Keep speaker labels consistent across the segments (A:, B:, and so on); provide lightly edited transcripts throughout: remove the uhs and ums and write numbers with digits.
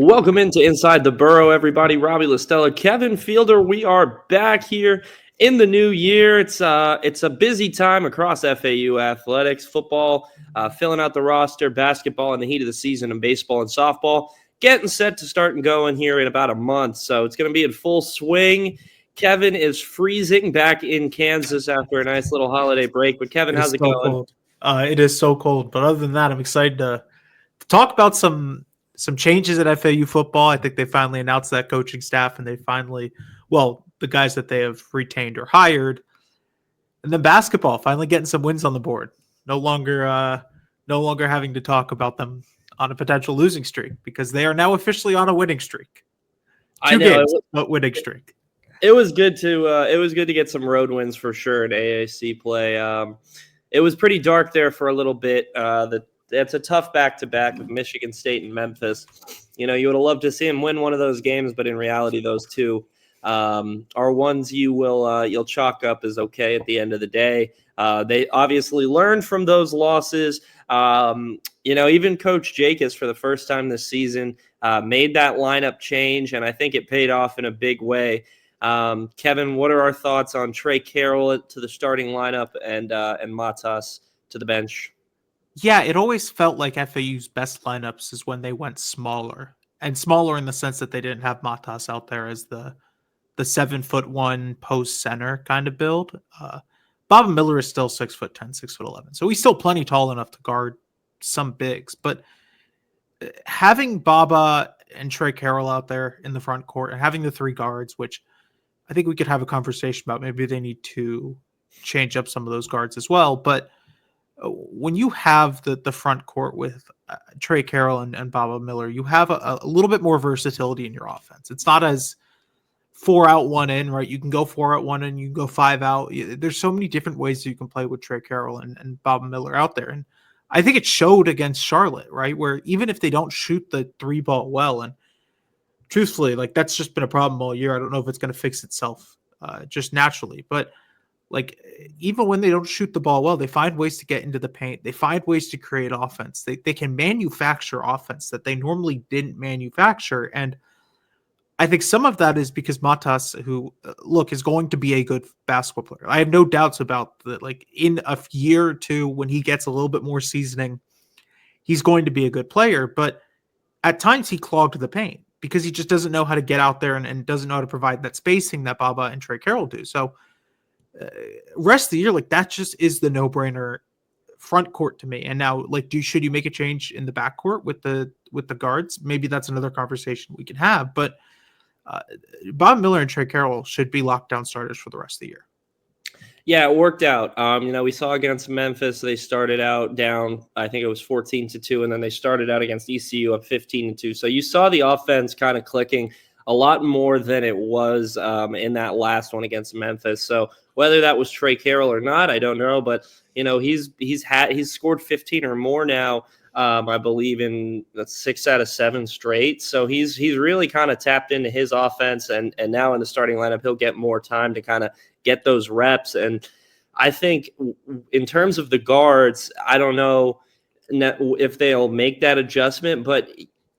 A: Welcome into Inside the Burrow, everybody. Robbie Listella, Kevin Fielder. We are back here in the new year. It's a busy time across FAU athletics, football, filling out the roster, basketball in the heat of the season, and baseball and softball getting set to start and going here in about a month. So it's going to be in full swing. Kevin is freezing back in Kansas after a nice little holiday break. But Kevin,
B: It is
A: how's it
B: so
A: going?
B: cold. It is so cold. But other than that, I'm excited to talk about some changes at FAU football. I think they finally announced that coaching staff, and they finally, the guys that they have retained or hired, and then basketball finally getting some wins on the board. No longer having to talk about them on a potential losing streak because they are now officially on a winning streak.
A: I
B: Two
A: know.
B: games, but winning streak.
A: It was good to get some road wins for sure in AAC play. It was pretty dark there for a little bit. It's a tough back-to-back with Michigan State and Memphis. You know, you would have loved to see them win one of those games, but in reality, those two are ones you'll chalk up as okay at the end of the day. They obviously learned from those losses. Even Coach Jacobs for the first time this season made that lineup change, and I think it paid off in a big way. Kevin, what are our thoughts on Trey Carroll to the starting lineup and Matas to the bench?
B: Yeah, it always felt like FAU's best lineups is when they went smaller, and smaller in the sense that they didn't have Matas out there as the 7'1" post center kind of build. Bob Miller is still 6'10", 6'11", so he's still plenty tall enough to guard some bigs. But having Baba and Trey Carroll out there in the front court and having the three guards, which I think we could have a conversation about, maybe they need to change up some of those guards as well. But when you have the front court with Trey Carroll and Baba Miller, you have a little bit more versatility in your offense. It's not as 4 out, 1 in, right? You can go 4 out, 1 in, you can go 5 out. There's so many different ways you can play with Trey Carroll and Baba Miller out there. And I think it showed against Charlotte, right? Where even if they don't shoot the 3-ball well, and truthfully, like that's just been a problem all year. I don't know if it's going to fix itself just naturally, but like even when they don't shoot the ball well, they find ways to get into the paint. They find ways to create offense. They can manufacture offense that they normally didn't manufacture. And I think some of that is because Matas, who is going to be a good basketball player. I have no doubts about that. Like in a year or two, when he gets a little bit more seasoning, he's going to be a good player. But at times he clogged the paint because he just doesn't know how to get out there and doesn't know how to provide that spacing that Baba and Trey Carroll do. So rest of the year, like that just is the no-brainer front court to me. And now, like, should you make a change in the backcourt with the guards? Maybe that's another conversation we can have. But Bob Miller and Trey Carroll should be lockdown starters for the rest of the year.
A: Yeah, it worked out. We saw against Memphis, they started out down, I think it was 14-2, and then they started out against ECU up 15-2. So you saw the offense kind of clicking a lot more than it was in that last one against Memphis. So whether that was Trey Carroll or not, I don't know. But he's scored 15 or more now. I believe in 6 out of 7 straight. So he's really kind of tapped into his offense, and now in the starting lineup, he'll get more time to kind of get those reps. And I think in terms of the guards, I don't know if they'll make that adjustment, but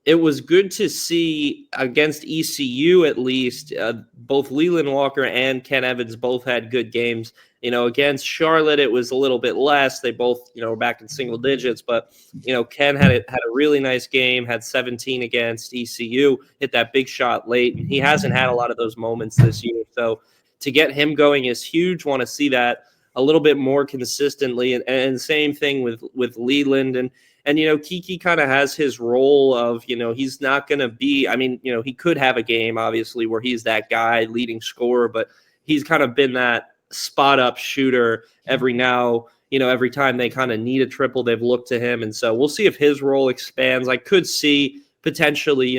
A: it was good to see against ECU, at least, both Leland Walker and Ken Evans both had good games. Against Charlotte, it was a little bit less. They both, were back in single digits, but, Ken had a really nice game, had 17 against ECU, hit that big shot late. And he hasn't had a lot of those moments this year. So to get him going is huge. Want to see that a little bit more consistently. And same thing with Leland. And Kiki kind of has his role of, he's not going to be, he could have a game, obviously, where he's that guy leading scorer, but he's kind of been that spot up shooter every time they kind of need a triple, they've looked to him. And so we'll see if his role expands. I could see potentially,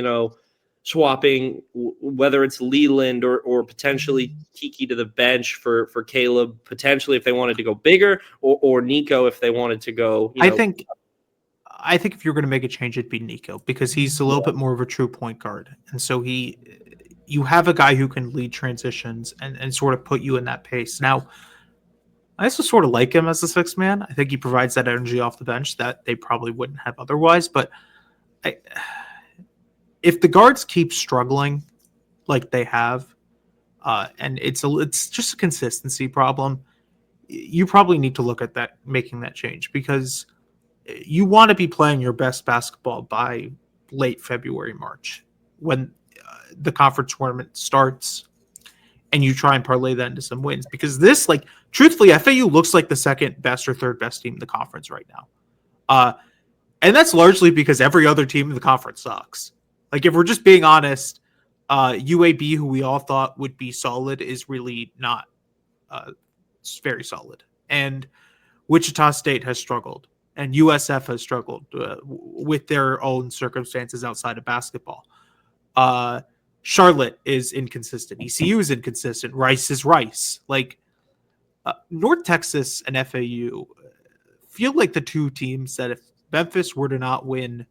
A: swapping, whether it's Leland or potentially Kiki to the bench for Caleb, potentially if they wanted to go bigger, or Nico if they wanted to go,
B: I think if you're going to make a change, it'd be Nico because he's a little bit more of a true point guard. And so you have a guy who can lead transitions and sort of put you in that pace. Now, I also sort of like him as a sixth man. I think he provides that energy off the bench that they probably wouldn't have otherwise. But if the guards keep struggling like they have, and it's just a consistency problem, you probably need to look at that, making that change, because you want to be playing your best basketball by late February, March, when the conference tournament starts, and you try and parlay that into some wins. Because this, like, truthfully, FAU looks like the second best or third best team in the conference right now. And that's largely because every other team in the conference sucks. Like, if we're just being honest, UAB, who we all thought would be solid, is really not very solid. And Wichita State has struggled, and USF has struggled with their own circumstances outside of basketball. Charlotte is inconsistent. ECU is inconsistent. Rice is Rice. Like, North Texas and FAU feel like the two teams that if Memphis were to not win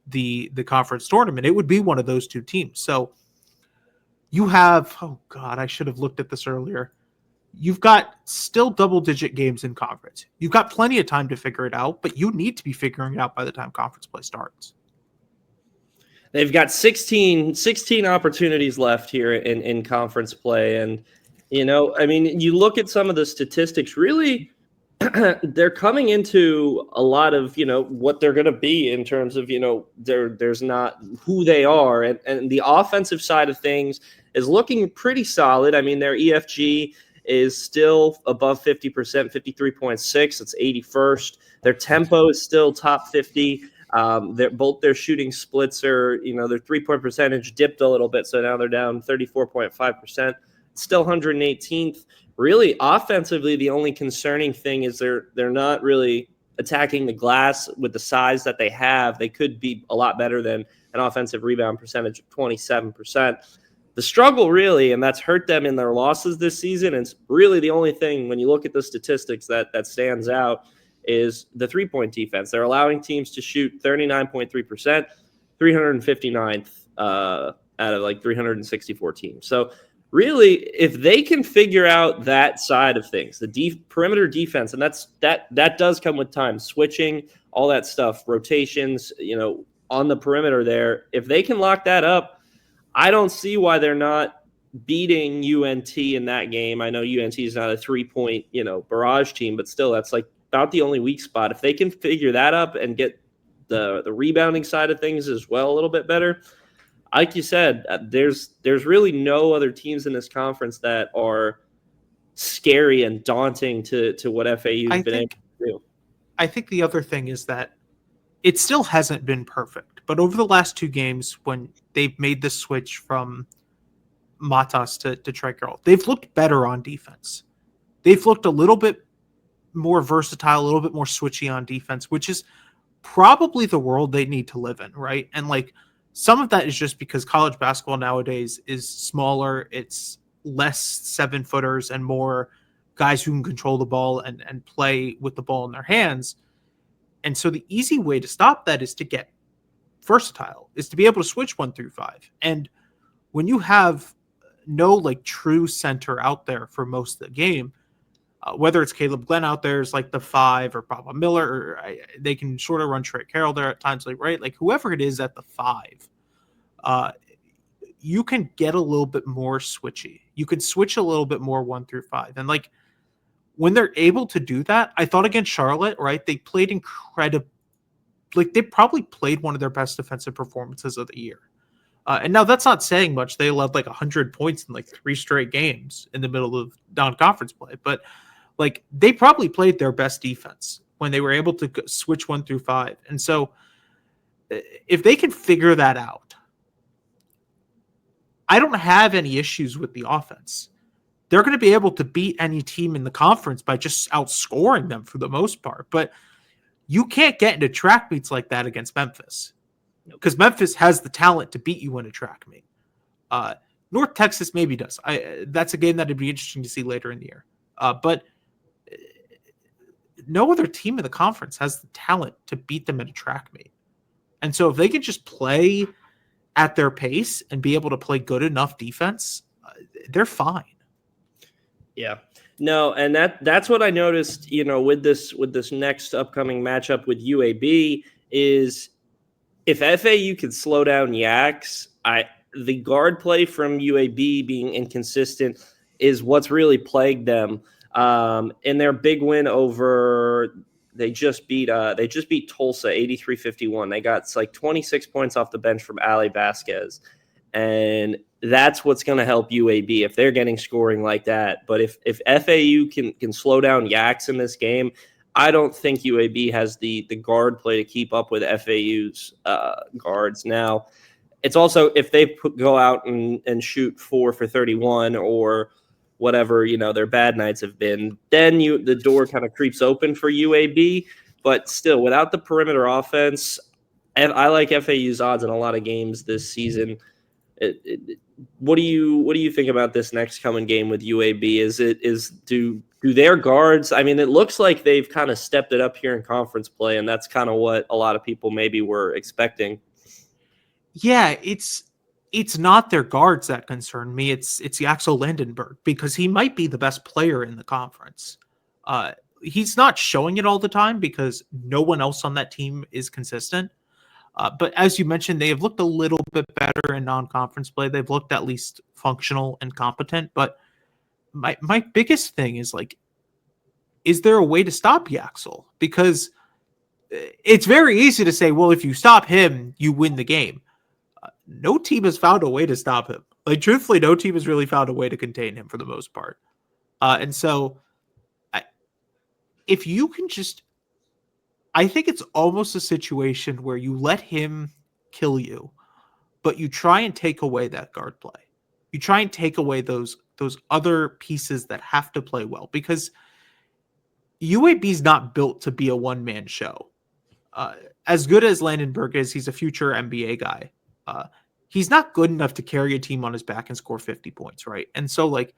B: the conference tournament, it would be one of those two teams. So you have, oh God, I should have looked at this earlier. You've got still double-digit games in conference. You've got plenty of time to figure it out, but you need to be figuring it out by the time conference play starts.
A: They've got 16 opportunities left here in conference play. And, I mean, you look at some of the statistics, really, they're coming into a lot of, what they're going to be in terms of, there's not who they are. And the offensive side of things is looking pretty solid. I mean, their EFG is still above 50%, 53.6. It's 81st. Their tempo is still top 50. Their shooting splits are, their 3-point percentage dipped a little bit. So now they're down 34.5%, still 118th. Really, offensively, the only concerning thing is they're not really attacking the glass with the size that they have. They could be a lot better than an offensive rebound percentage of 27%. The struggle really, and that's hurt them in their losses this season, and it's really the only thing when you look at the statistics that stands out, is the three-point defense. They're allowing teams to shoot 39.3%, 359th out of like 364 teams. So really, if they can figure out that side of things, the perimeter defense, and that does come with time, switching, all that stuff, rotations, on the perimeter there. If they can lock that up, I don't see why they're not beating UNT in that game. I know UNT is not a 3-point, barrage team, but still, that's like about the only weak spot. If they can figure that up and get the rebounding side of things as well a little bit better, like you said, there's really no other teams in this conference that are scary and daunting to what FAU's been able to do.
B: I think the other thing is that it still hasn't been perfect, but over the last two games, when they've made the switch from Matas to Trey Carroll, they've looked better on defense. They've looked a little bit more versatile, a little bit more switchy on defense, which is probably the world they need to live in, right? And like, some of that is just because college basketball nowadays is smaller. It's less 7-footers and more guys who can control the ball and play with the ball in their hands. And so the easy way to stop that is to get versatile, is to be able to switch 1 through 5. And when you have no like true center out there for most of the game, whether it's Caleb Glenn out there is like the 5, or Baba Miller, or they can sort of run Trey Carroll there at times, like, right? Like, whoever it is at the 5, you can get a little bit more switchy. You can switch a little bit more 1 through 5. And like, when they're able to do that, I thought against Charlotte, right? They played incredible. Like, they probably played one of their best defensive performances of the year. And now that's not saying much. They allowed like 100 points in like 3 straight games in the middle of non-conference play. But like, they probably played their best defense when they were able to switch 1 through 5. And so if they can figure that out, I don't have any issues with the offense. They're going to be able to beat any team in the conference by just outscoring them for the most part. But you can't get into track meets like that against Memphis, because Memphis has the talent to beat you in a track meet. North Texas maybe does. That's a game that would be interesting to see later in the year. But no other team in the conference has the talent to beat them in a track meet. And so if they can just play at their pace and be able to play good enough defense, they're fine.
A: Yeah. No, and that's what I noticed, with this next upcoming matchup with UAB is if FAU could slow down Yaks, the guard play from UAB being inconsistent is what's really plagued them. In their big win over, they just beat Tulsa 83-51. They got like 26 points off the bench from Ali Vasquez, and that's what's going to help UAB if they're getting scoring like that. But if FAU can slow down Yaks in this game, I don't think UAB has the guard play to keep up with FAU's guards. Now, it's also if they go out and shoot 4 for 31 or whatever their bad nights have been, then the door kind of creeps open for UAB. But still, without the perimeter offense, I like FAU's odds in a lot of games this season. What do you think about this next coming game with UAB? Do their guards? I mean, it looks like they've kind of stepped it up here in conference play, and that's kind of what a lot of people maybe were expecting.
B: Yeah, it's not their guards that concern me. It's Yaxel Landenberg, because he might be the best player in the conference. He's not showing it all the time because no one else on that team is consistent. But as you mentioned, they have looked a little bit better in non-conference play. They've looked at least functional and competent. But my biggest thing is, like, is there a way to stop Yaxel? Because it's very easy to say, well, if you stop him, you win the game. No team has found a way to stop him. Like, truthfully, no team has really found a way to contain him for the most part. And so if you can just, I think it's almost a situation where you let him kill you, but you try and take away that guard play. You try and take away those other pieces that have to play well, because UAB's not built to be a one-man show. As good as Landenberg is, he's a future NBA guy. He's not good enough to carry a team on his back and score 50 points, right? And so, like,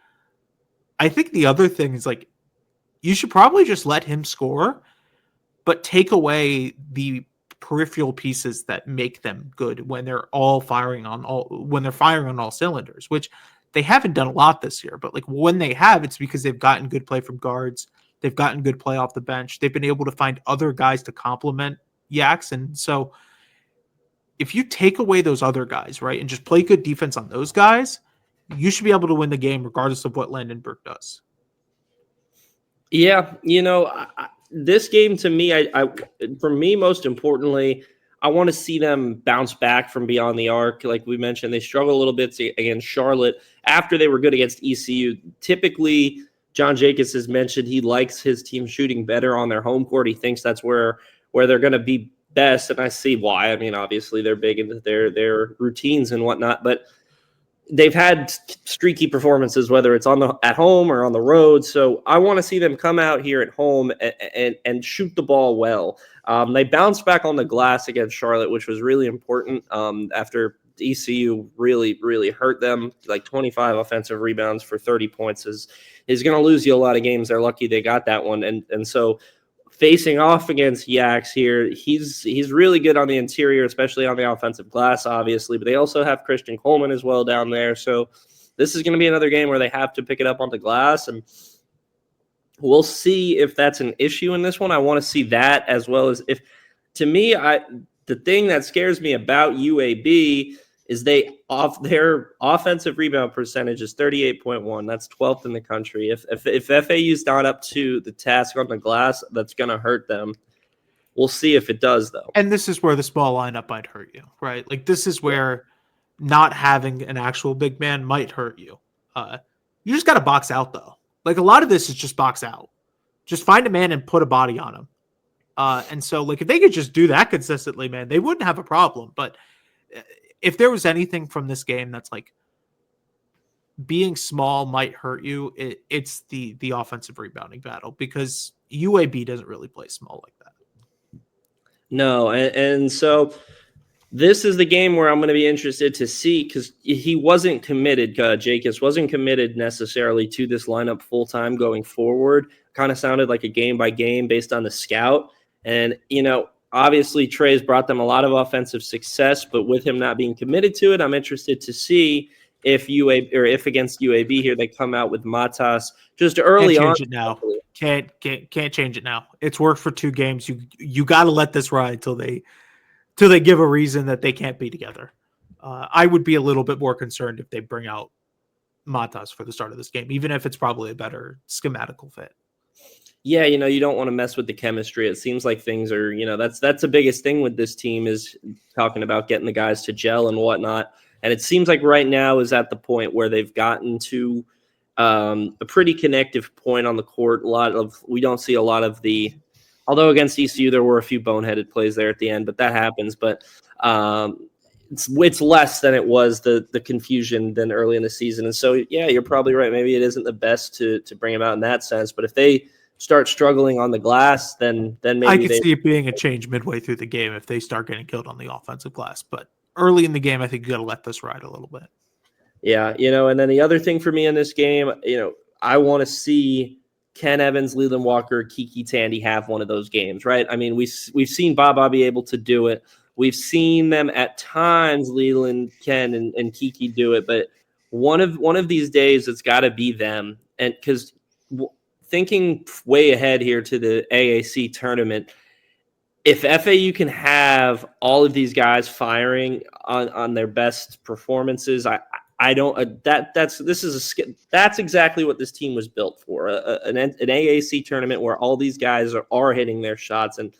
B: I think the other thing is, like, you should probably just let him score, but take away the peripheral pieces that make them good when they're firing on all cylinders, which they haven't done a lot this year. But, like, when they have, it's because they've gotten good play from guards. They've gotten good play off the bench. They've been able to find other guys to complement Yaks. And so if you take away those other guys, right, and just play good defense on those guys, you should be able to win the game regardless of what Landenberg does.
A: Yeah, this game to me, for me, most importantly, I want to see them bounce back from beyond the arc. Like we mentioned, they struggle a little bit against Charlotte after they were good against ECU. Typically, John Jacobs has mentioned he likes his team shooting better on their home court. He thinks that's where they're going to be best, and I see why. I mean, obviously they're big into their routines and whatnot, but they've had streaky performances, whether it's at home or on the road. So I want to see them come out here at home and shoot the ball well. They bounced back on the glass against Charlotte, which was really important after ECU really, really hurt them. Like 25 offensive rebounds for 30 points is going to lose you a lot of games. They're lucky they got that one. And so facing off against Yaks here, he's really good on the interior, especially on the offensive glass, obviously. But they also have Christian Coleman as well down there. So this is going to be another game where they have to pick it up on the glass, and we'll see if that's an issue in this one. I want to see that, as well as to me, the thing that scares me about UAB is their offensive rebound percentage is 38.1. That's 12th in the country. If FAU's not up to the task on the glass, that's going to hurt them. We'll see if it does, though.
B: And this is where the small lineup might hurt you, right? Like, this is where not having an actual big man might hurt you. You just got to box out, though. Like, a lot of this is just box out. Just find a man and put a body on him. And so, like, if they could just do that consistently, man, they wouldn't have a problem. But if there was anything from this game that's like being small might hurt you, it's the offensive rebounding battle, because UAB doesn't really play small like that.
A: No, and so this is the game where I'm going to be interested to see, because he wasn't committed. Jacobs wasn't committed necessarily to this lineup full time going forward. Kind of sounded like a game by game based on the scout, and obviously, Trey's brought them a lot of offensive success, but with him not being committed to it, I'm interested to see if against UAB here they come out with Matas just early on.
B: Can't change it now. Can't change it now. It's worked for 2 games. You got to let this ride till they till they give a reason that they can't be together. I would be a little bit more concerned if they bring out Matas for the start of this game, even if it's probably a better schematical fit.
A: Yeah, you don't want to mess with the chemistry. It seems like things are, that's the biggest thing with this team is talking about getting the guys to gel and whatnot. And it seems like right now is at the point where they've gotten to a pretty connective point on the court. We don't see a lot of although against ECU there were a few boneheaded plays there at the end, but that happens. But it's less than it was the confusion than early in the season. And so, yeah, you're probably right. Maybe it isn't the best to bring them out in that sense. But if they start struggling on the glass, then maybe
B: I could see it being a change midway through the game if they start getting killed on the offensive glass. But early in the game, I think you got to let this ride a little bit.
A: Yeah, and then the other thing for me in this game, I want to see Ken Evans, Leland Walker, Kiki Tandy have one of those games, right? I mean, we've seen Baba be able to do it. We've seen them at times, Leland, Ken, and Kiki do it, but one of these days, it's got to be them. And because thinking way ahead here to the AAC tournament, if FAU can have all of these guys firing on their best performances, that's exactly what this team was built for, an AAC tournament where all these guys are hitting their shots, and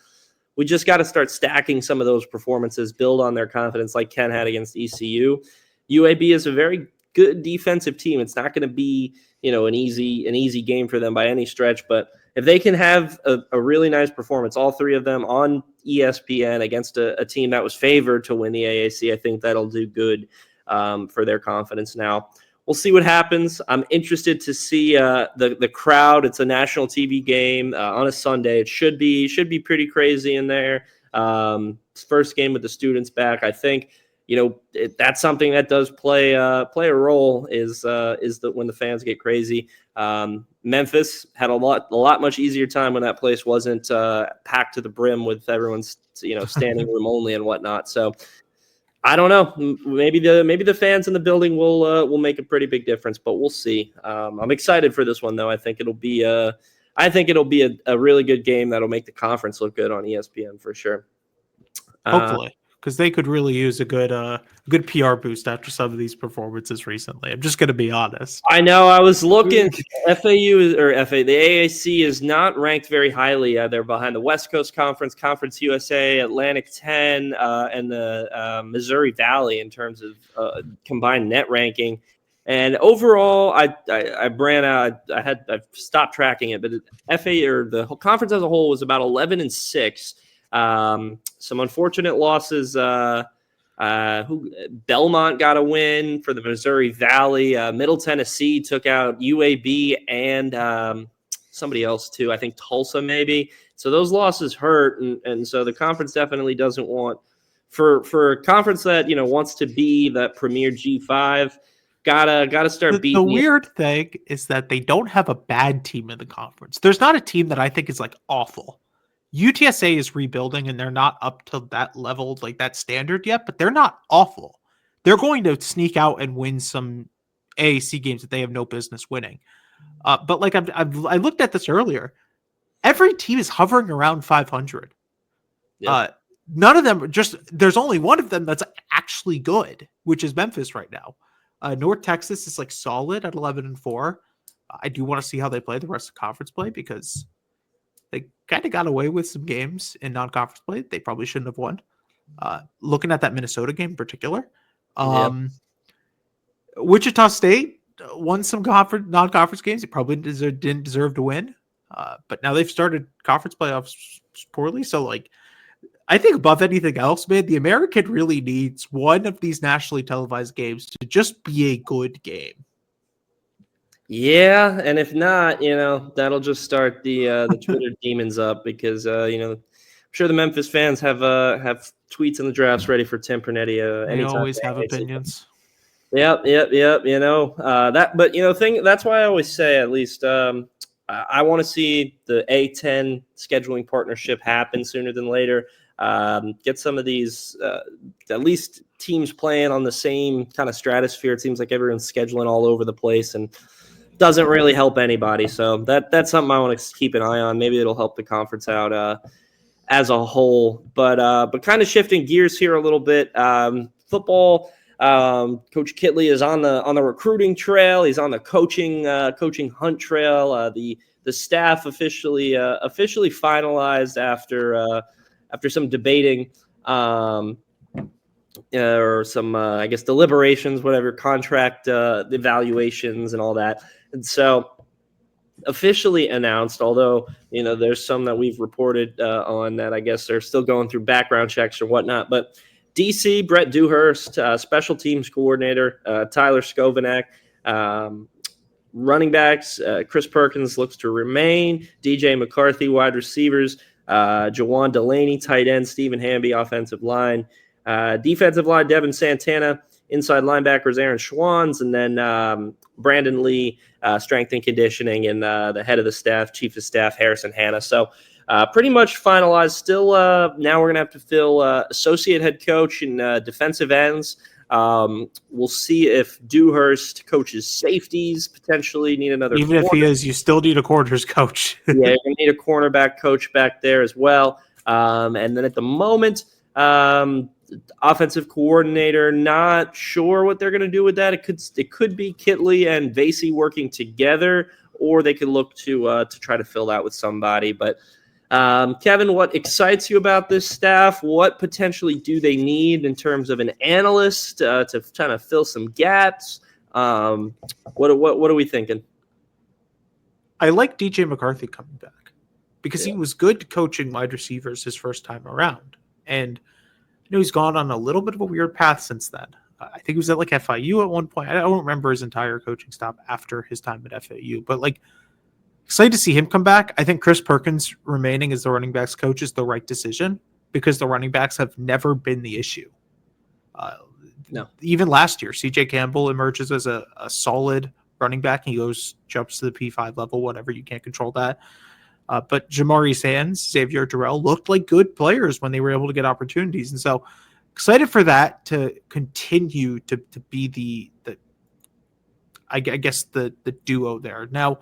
A: we just got to start stacking some of those performances, build on their confidence like Ken had against ECU. UAB is a very good defensive team. It's not going to be an easy game for them by any stretch, but if they can have a really nice performance, all three of them on ESPN against a team that was favored to win the AAC, I think that'll do good for their confidence. Now, we'll see what happens. I'm interested to see the crowd. It's a national TV game on a Sunday. It should be pretty crazy in there. First game with the students back, I think. That's something that does play a role is that when the fans get crazy. Memphis had a lot much easier time when that place wasn't packed to the brim with everyone's standing room only and whatnot. So I don't know. Maybe the fans in the building will make a pretty big difference, but we'll see. I'm excited for this one though. I think it'll be a really good game that'll make the conference look good on ESPN for sure.
B: Hopefully. Because they could really use a good PR boost after some of these performances recently. I'm just going to be honest.
A: I know. I was looking. The AAC is not ranked very highly. They're behind the West Coast Conference, Conference USA, Atlantic 10, and the Missouri Valley in terms of combined net ranking. And overall, I ran out. I've stopped tracking it, but FAU or the whole conference as a whole was about 11-6. Some unfortunate losses. Belmont got a win for the Missouri Valley. Middle Tennessee took out UAB and somebody else too. I think Tulsa maybe. So those losses hurt, and so the conference definitely doesn't want for a conference that wants to be that premier G5. Gotta start beating.
B: The weird thing is that they don't have a bad team in the conference. There's not a team that I think is like awful. UTSA is rebuilding and they're not up to that level, like that standard yet, but they're not awful. They're going to sneak out and win some AAC games that they have no business winning. But like I looked at this earlier, every team is hovering around 500. Yep. None of them there's only one of them that's actually good, which is Memphis right now. North Texas is like solid at 11-4. I do want to see how they play the rest of conference play because they kind of got away with some games in non-conference play they probably shouldn't have won. Looking at that Minnesota game in particular, Wichita State won some non-conference games. They probably didn't deserve to win, but now they've started conference playoffs poorly. So, like, I think above anything else, man, the American really needs one of these nationally televised games to just be a good game.
A: Yeah, and if not, that'll just start the Twitter demons up because I'm sure the Memphis fans have tweets in the drafts ready for Tim Pernetti.
B: They always have opinions.
A: Yep. That's why I always say at least I want to see the A10 scheduling partnership happen sooner than later. Get some of these at least teams playing on the same kind of stratosphere. It seems like everyone's scheduling all over the place and doesn't really help anybody. So that's something I want to keep an eye on. Maybe it'll help the conference out as a whole. But kind of shifting gears here a little bit, football. Coach Kitley is on the recruiting trail. He's on the coaching hunt trail. The staff officially finalized after some debating. Or some, I guess, deliberations, whatever, contract evaluations and all that. And so officially announced, although, there's some that we've reported on that I guess they're still going through background checks or whatnot. But DC, Brett Dewhurst, special teams coordinator, Tyler Skovanak, running backs, Chris Perkins looks to remain, DJ McCarthy, wide receivers, Jawan Delaney, tight end, Stephen Hamby, offensive line, defensive line, Devin Santana, inside linebackers, Aaron Schwans, and then Brandon Lee, strength and conditioning, and the head of the staff, chief of staff, Harrison Hanna. So pretty much finalized. Still, now we're going to have to fill associate head coach and defensive ends. We'll see if Dewhurst coaches safeties, potentially need another.
B: Even if he is, you still need a quarters coach.
A: Yeah, you're going to need a cornerback coach back there as well. And then at the moment, offensive coordinator, not sure what they're going to do with that. It could be Kitley and Vasey working together, or they could look to try to fill that with somebody. But Kevin, what excites you about this staff? What potentially do they need in terms of an analyst to kind of fill some gaps? What are we thinking?
B: I like DJ McCarthy coming back because he was good coaching wide receivers his first time around, and he's gone on a little bit of a weird path since then. I think he was at FIU at one point. I don't remember his entire coaching stop after his time at FAU, but excited to see him come back. I think Chris Perkins remaining as the running backs coach is the right decision because the running backs have never been the issue.
A: No.
B: Even last year, CJ Campbell emerges as a solid running back. He jumps to the P5 level, whatever. You can't control that. But Jamari Sands, Xavier Durrell looked like good players when they were able to get opportunities. And so excited for that to continue to be the duo there. Now,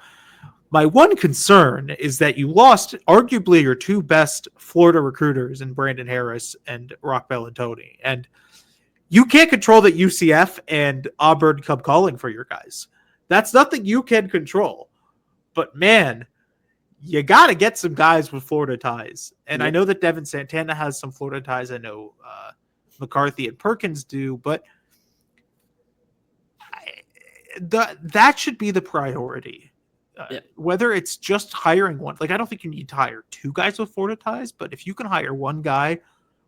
B: my one concern is that you lost arguably your two best Florida recruiters in Brandon Harris and Rock Bellantoni. And you can't control that UCF and Auburn come calling for your guys. That's nothing you can control. But man, you got to get some guys with Florida ties. And I know that Devin Santana has some Florida ties. I know McCarthy and Perkins do, but that should be the priority. Whether it's just hiring one, I don't think you need to hire two guys with Florida ties, but if you can hire one guy,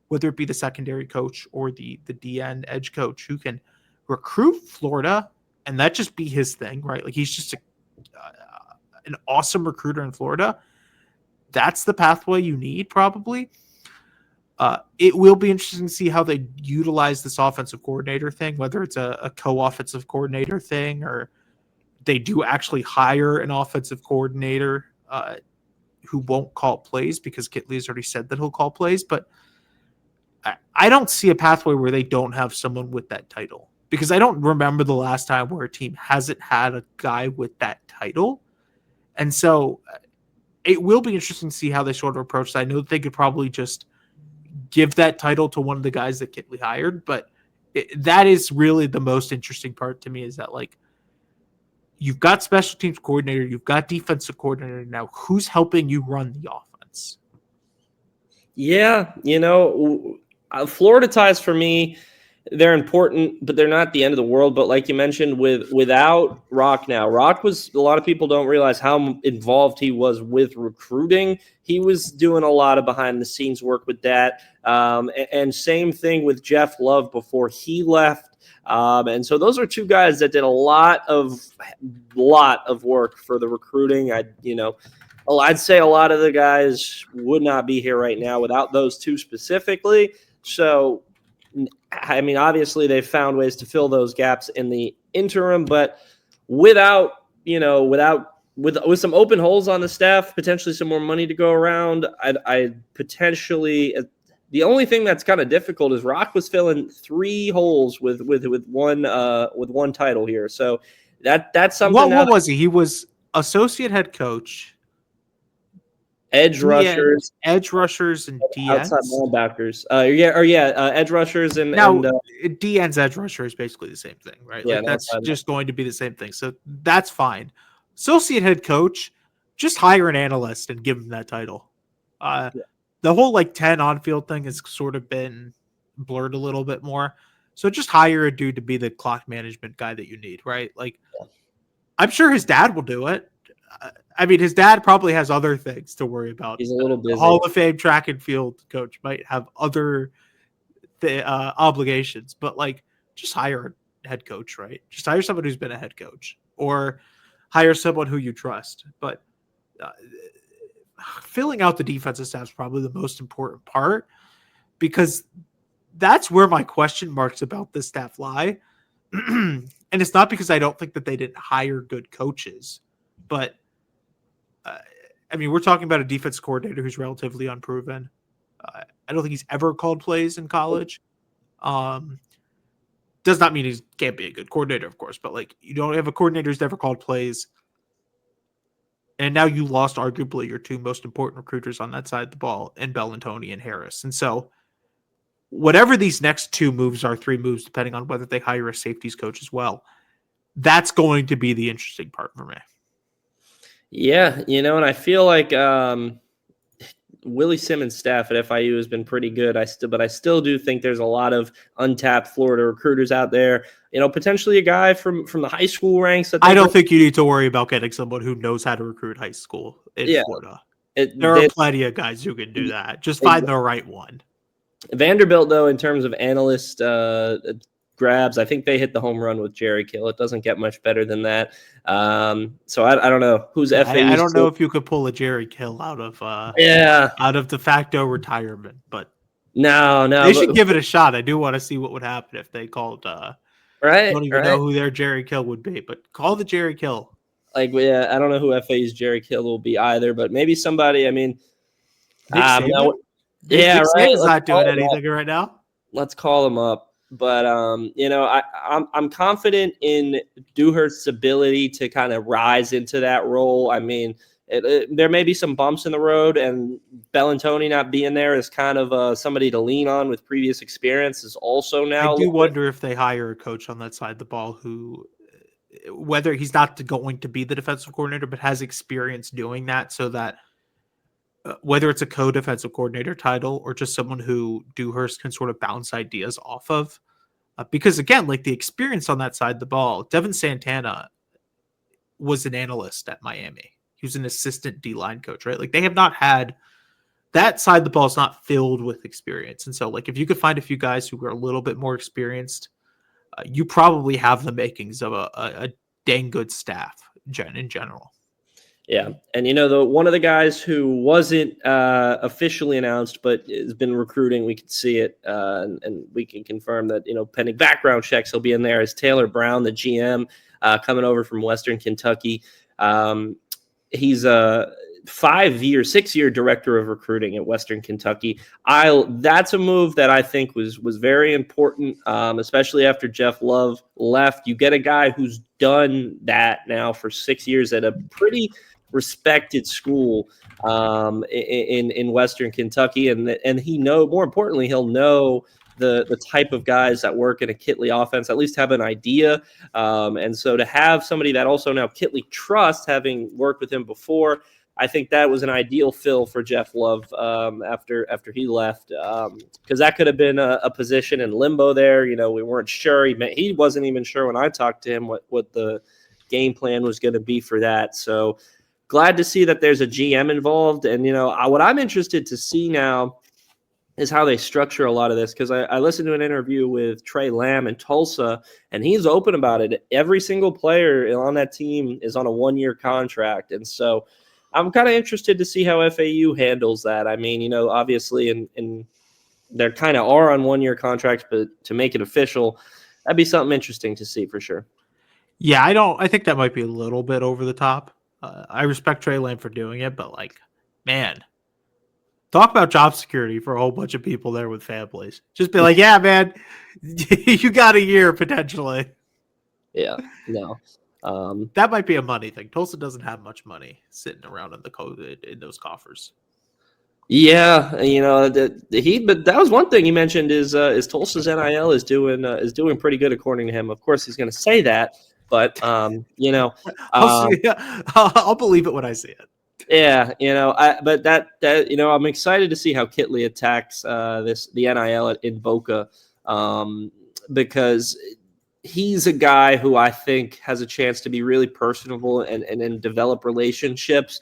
B: whether it be the secondary coach or the DN edge coach who can recruit Florida, and that just be his thing, right? He's just an awesome recruiter in Florida. That's the pathway you need, probably. It will be interesting to see how they utilize this offensive coordinator thing, whether it's a co-offensive coordinator thing or they do actually hire an offensive coordinator who won't call plays because Kitley has already said that he'll call plays. But I don't see a pathway where they don't have someone with that title because I don't remember the last time where a team hasn't had a guy with that title. And so it will be interesting to see how they sort of approach that. I know that they could probably just give that title to one of the guys that Kitley hired, but that is really the most interesting part to me is that you've got special teams coordinator, you've got defensive coordinator. Now who's helping you run the offense?
A: Yeah. Florida ties for me, they're important, but they're not the end of the world. But like you mentioned, without Rock now, Rock was, a lot of people don't realize how involved he was with recruiting. He was doing a lot of behind the scenes work with that. And same thing with Jeff Love before he left. And so those are two guys that did a lot of work for the recruiting. I'd say a lot of the guys would not be here right now without those two specifically. So, I mean, obviously they've found ways to fill those gaps in the interim, but with some open holes on the staff, potentially some more money to go around, I potentially, the only thing that's kind of difficult is Rock was filling three holes with one title here. So that's something.
B: What was he? He was associate head coach,
A: Edge rushers,
B: edge rushers, and
A: outside
B: DNs.
A: linebackers. Edge rushers
B: Now, DN's edge rusher is basically the same thing, right?
A: Yeah,
B: Like that's just going to be the same thing. So that's fine. Associate head coach, just hire an analyst and give him that title. The whole like 10 on-field thing has sort of been blurred a little bit more. So just hire a dude to be the clock management guy that you need, right? Like, I'm sure his dad will do it. I mean, his dad probably has other things to worry about.
A: He's a little busy.
B: The Hall of Fame track and field coach might have other obligations, but like, just hire a head coach, right? Just hire someone who's been a head coach, or hire someone who you trust. But filling out the defensive staff is probably the most important part, because that's where my question marks about this staff lie. And it's not because I don't think that they didn't hire good coaches, but I mean, we're talking about a defense coordinator who's relatively unproven. I don't think he's ever called plays in college. Does not mean he can't be a good coordinator, of course, but like, you don't have a coordinator who's never called plays. And now you lost arguably your two most important recruiters on that side of the ball, in Bellantoni and Harris. And so whatever these next two moves are, three moves, depending on whether they hire a safeties coach as well, that's going to be the interesting part for me.
A: Yeah, and I feel like Willie Simmons' staff at FIU has been pretty good. But I still do think there's a lot of untapped Florida recruiters out there. Potentially a guy from the high school ranks. I
B: don't think you need to worry about getting someone who knows how to recruit high school in Florida. There are plenty of guys who can do that. Just find the right one.
A: Vanderbilt, though, in terms of analyst grabs, I think they hit the home run with Jerry Kill. It doesn't get much better than that. So I don't know who's FAU.
B: I don't know if you could pull a Jerry Kill out of de facto retirement, but
A: no,
B: they should give it a shot. I do want to see what would happen if they called.
A: Right,
B: I don't even know who their Jerry Kill would be, but call the Jerry Kill.
A: Like, yeah, I don't know who FAU's Jerry Kill will be either, but maybe somebody. I mean,
B: Nick Saban's not doing anything right now.
A: Let's call him up. But I'm confident in Dewhurst's ability to kind of rise into that role. I mean, there may be some bumps in the road, and Bellantoni not being there is kind of somebody to lean on with previous experience. Is also now.
B: I do wonder if they hire a coach on that side of the ball who, whether he's not going to be the defensive coordinator, but has experience doing that, so that whether it's a co-defensive coordinator title or just someone who Dewhurst can sort of bounce ideas off of. Because again, like the experience on that side of the ball, Devin Santana was an analyst at Miami. He was an assistant D-line coach, right? Like they have not had that side of the ball is not filled with experience. And so like, if you could find a few guys who are a little bit more experienced, you probably have the makings of a dang good staff in general.
A: Yeah. And, one of the guys who wasn't officially announced, but has been recruiting, we can see it, and we can confirm that, pending background checks, he'll be in there, is Taylor Brown, the GM, coming over from Western Kentucky. He's a 6-year director of recruiting at Western Kentucky. That's a move that I think was very important, especially after Jeff Love left. You get a guy who's done that now for 6 years at a pretty respected school in Western Kentucky, and more importantly, he'll know the type of guys that work in a Kitley offense, at least have an idea. And so to have somebody that also now Kitley trusts, having worked with him before, I think that was an ideal fill for Jeff Love after he left, because that could have been a position in limbo there. We weren't sure. He wasn't even sure when I talked to him what the game plan was going to be for that. So glad to see that there's a GM involved. And, what I'm interested to see now is how they structure a lot of this, because I listened to an interview with Trey Lamb in Tulsa, and he's open about it. Every single player on that team is on a 1-year contract. And so I'm kind of interested to see how FAU handles that. I mean, obviously, and they're kind of are on 1-year contracts, but to make it official, that'd be something interesting to see for sure.
B: Yeah, I think that might be a little bit over the top. I respect Trey Lamb for doing it, but like, man, talk about job security for a whole bunch of people there with families. Just be like, yeah, man, you got a year potentially.
A: Yeah, no.
B: That might be a money thing. Tulsa doesn't have much money sitting around in those coffers.
A: Yeah, but that was one thing he mentioned is Tulsa's NIL is doing pretty good according to him. Of course, he's going to say that, but
B: I'll believe it when I see it.
A: Yeah, I'm excited to see how Kitley attacks the NIL in Boca, because he's a guy who I think has a chance to be really personable and develop relationships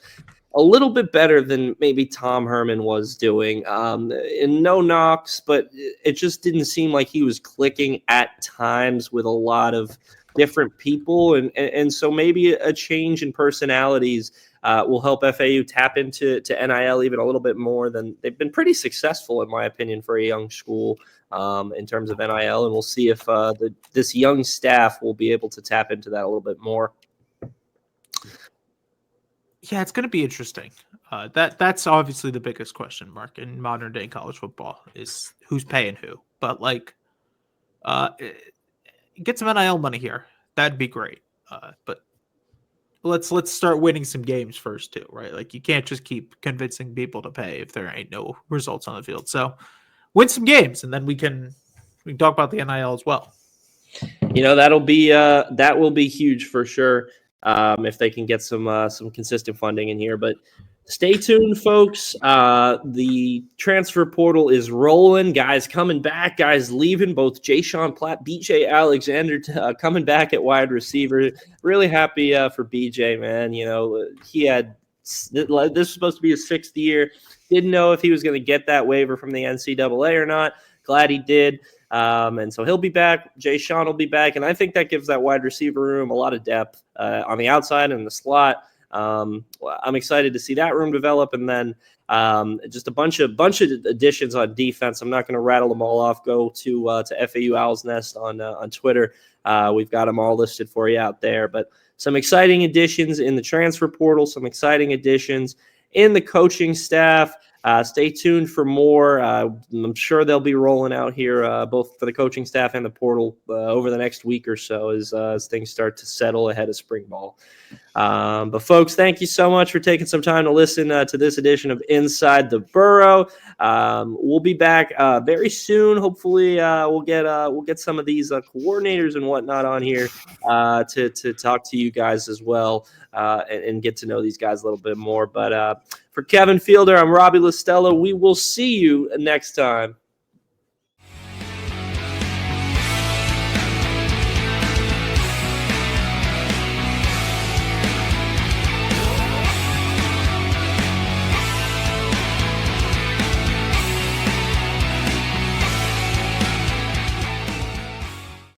A: a little bit better than maybe Tom Herman was doing. And no knocks, but it just didn't seem like he was clicking at times with a lot of different people, and so maybe a change in personalities will help FAU tap into NIL even a little bit more. Than they've been pretty successful, in my opinion, for a young school in terms of NIL, and we'll see if this young staff will be able to tap into that a little bit more.
B: Yeah, it's going to be interesting. That's obviously the biggest question mark in modern day college football is who's paying who. But get some NIL money here. That'd be great. But let's start winning some games first too, right? Like you can't just keep convincing people to pay if there ain't no results on the field. So win some games, and then we can talk about the NIL as well.
A: That will be huge for sure if they can get some consistent funding in here. But stay tuned, folks. The transfer portal is rolling. Guys coming back. Guys leaving. Both Jay-Sean Platt, BJ Alexander coming back at wide receiver. Really happy for BJ, man. He had this was supposed to be his 6th year. Didn't know if he was going to get that waiver from the NCAA or not. Glad he did. And so he'll be back. Jay-Sean will be back. And I think that gives that wide receiver room a lot of depth on the outside and the slot. I'm excited to see that room develop. And then just a bunch of additions on defense. I'm not going to rattle them all off. Go to FAU Owl's Nest on Twitter. We've got them all listed for you out there. But some exciting additions in the transfer portal, some exciting additions in the coaching staff. Stay tuned for more. I'm sure they'll be rolling out here both for the coaching staff and the portal over the next week or so as things start to settle ahead of spring ball. But folks, thank you so much for taking some time to listen to this edition of Inside the Burrow. We'll be back very soon. Hopefully, we'll get some of these coordinators and whatnot on here to talk to you guys as well and get to know these guys a little bit more. But for Kevin Fielder, I'm Robbie Listella. We will see you next time.